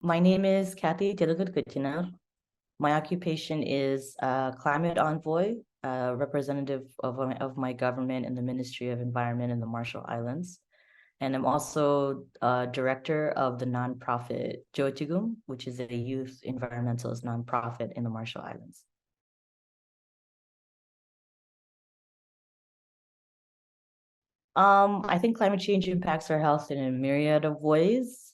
My name is Kathy Jetn il-Kijiner. My occupation is climate envoy, representative of my government in the Ministry of Environment in the Marshall Islands. And I'm also director of the nonprofit Jo-Jikum, which is a youth environmentalist nonprofit in the Marshall Islands. I think climate change impacts our health in a myriad of ways.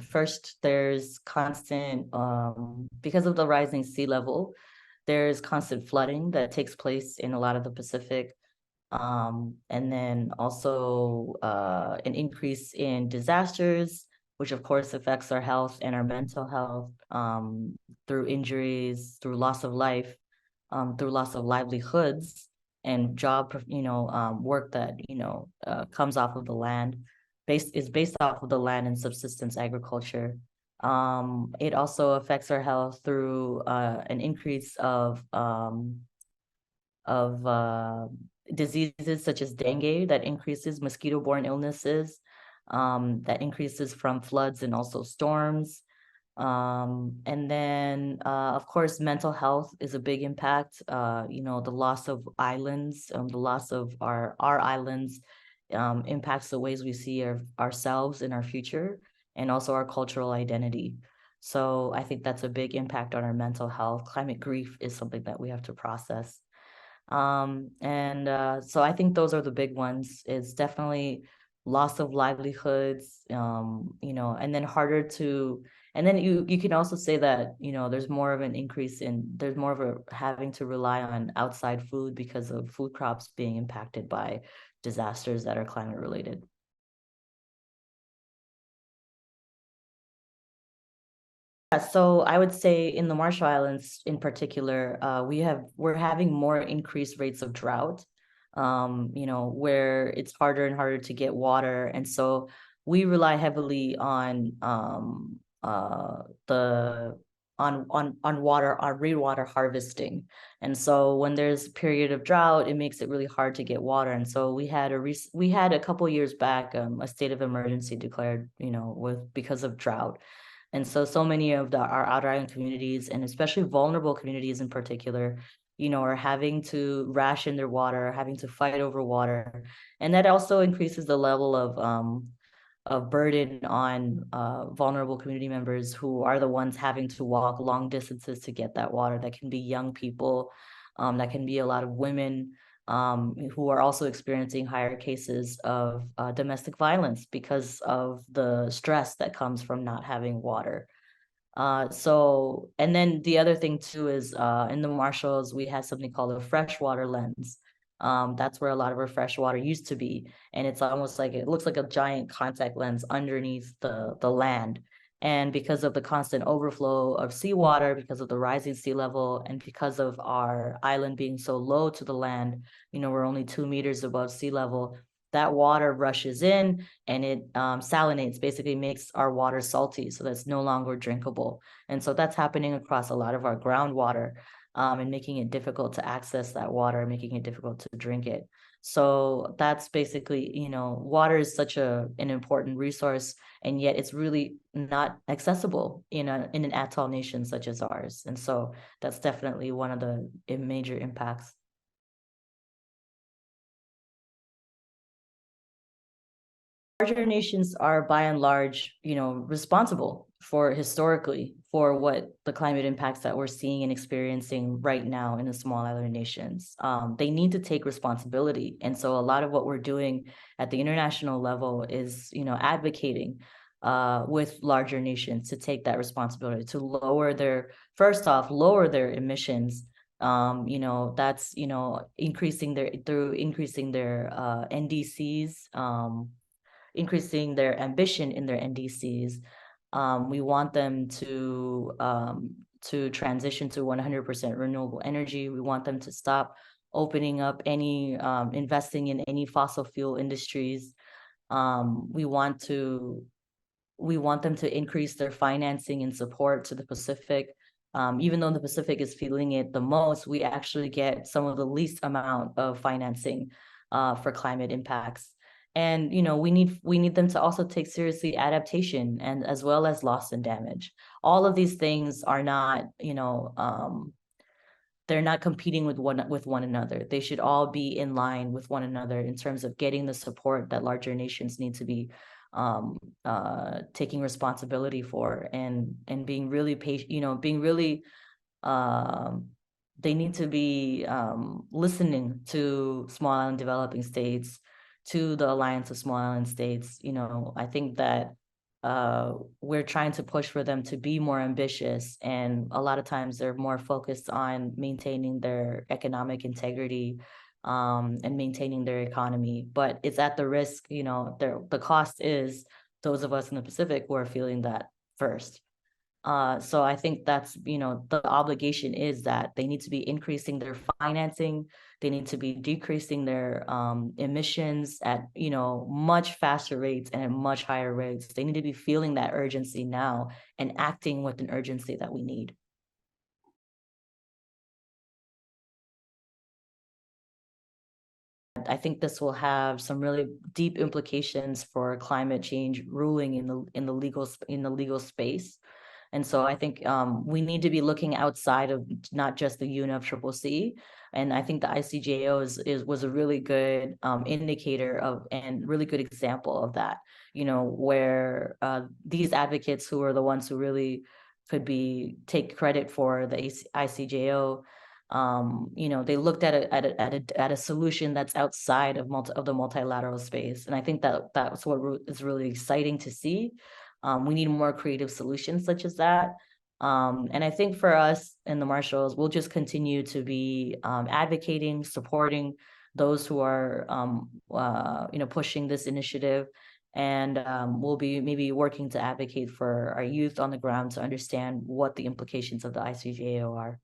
First, there's constant, because of the rising sea level, there's constant flooding that takes place in a lot of the Pacific. And then also an increase in disasters, which of course affects our health and our mental health through injuries, through loss of life, through loss of livelihoods and job, work that, comes off of the land, based off of the land and subsistence agriculture. It also affects our health through an increase of diseases such as dengue that increases mosquito-borne illnesses, that increases from floods and also storms. And then, of course, mental health is a big impact. The loss of islands, the loss of our islands impacts the ways we see ourselves in our future and also our cultural identity. So I think that's a big impact on our mental health. Climate grief is something that we have to process. So I think those are the big ones. It's definitely loss of livelihoods, and then harder to, and then you can also say that, there's more of an increase there's more of a having to rely on outside food because of food crops being impacted by disasters that are climate related. So I would say in the Marshall Islands in particular, we're having more increased rates of drought, where it's harder and harder to get water. And so we rely heavily on the on water, on rainwater harvesting. And so when there's a period of drought, it makes it really hard to get water. And so we had a couple years back a state of emergency declared, because of drought. And so many of our outer island communities, and especially vulnerable communities in particular, are having to ration their water, having to fight over water. And that also increases the level of burden on vulnerable community members who are the ones having to walk long distances to get that water. That can be young people, that can be a lot of women, who are also experiencing higher cases of domestic violence because of the stress that comes from not having water. And then the other thing too is in the Marshalls, we had something called a freshwater lens. That's where a lot of our fresh water used to be. And it's almost like, it looks like a giant contact lens underneath the land. And because of the constant overflow of seawater, because of the rising sea level, and because of our island being so low to the land, we're only 2 meters above sea level, that water rushes in and it salinates, basically makes our water salty, so that's no longer drinkable. And so that's happening across a lot of our groundwater, and making it difficult to access that water, making it difficult to drink it. So that's basically, water is such an important resource, and yet it's really not accessible in an atoll nation such as ours. And so that's definitely one of the major impacts. Larger nations are by and large, responsible for historically for what the climate impacts that we're seeing and experiencing right now in the small island nations. They need to take responsibility. And so a lot of what we're doing at the international level is, advocating with larger nations to take that responsibility, to lower lower their emissions. That's, increasing their NDCs, increasing their ambition in their NDCs. We want them to transition to 100% renewable energy. We want them to stop opening up any investing in any fossil fuel industries. We want them to increase their financing and support to the Pacific. Even though the Pacific is feeling it the most, we actually get some of the least amount of financing for climate impacts. And we need them to also take seriously adaptation and as well as loss and damage. All of these things are not, they're not competing with one another. They should all be in line with one another in terms of getting the support that larger nations need to be taking responsibility for, and being really patient, being really they need to be listening to small island developing states, to the Alliance of Small Island States. I think that we're trying to push for them to be more ambitious, and a lot of times they're more focused on maintaining their economic integrity and maintaining their economy. But it's at the risk, the cost is those of us in the Pacific who are feeling that first. So I think that's, the obligation is that they need to be increasing their financing. They need to be decreasing their emissions at, much faster rates and at much higher rates. They need to be feeling that urgency now and acting with an urgency that we need. I think this will have some really deep implications for climate change ruling in the legal space. And so I think we need to be looking outside of not just the UNFCCC. And I think the ICJO was a really good indicator of, and really good example of that, where these advocates who are the ones who really could take credit for the ICJO, they looked at a solution that's outside of the multilateral space. And I think that's what is really exciting to see. We need more creative solutions such as that. And I think for us in the Marshalls, we'll just continue to be advocating, supporting those who are, pushing this initiative. And we'll be maybe working to advocate for our youth on the ground to understand what the implications of the ICJO are.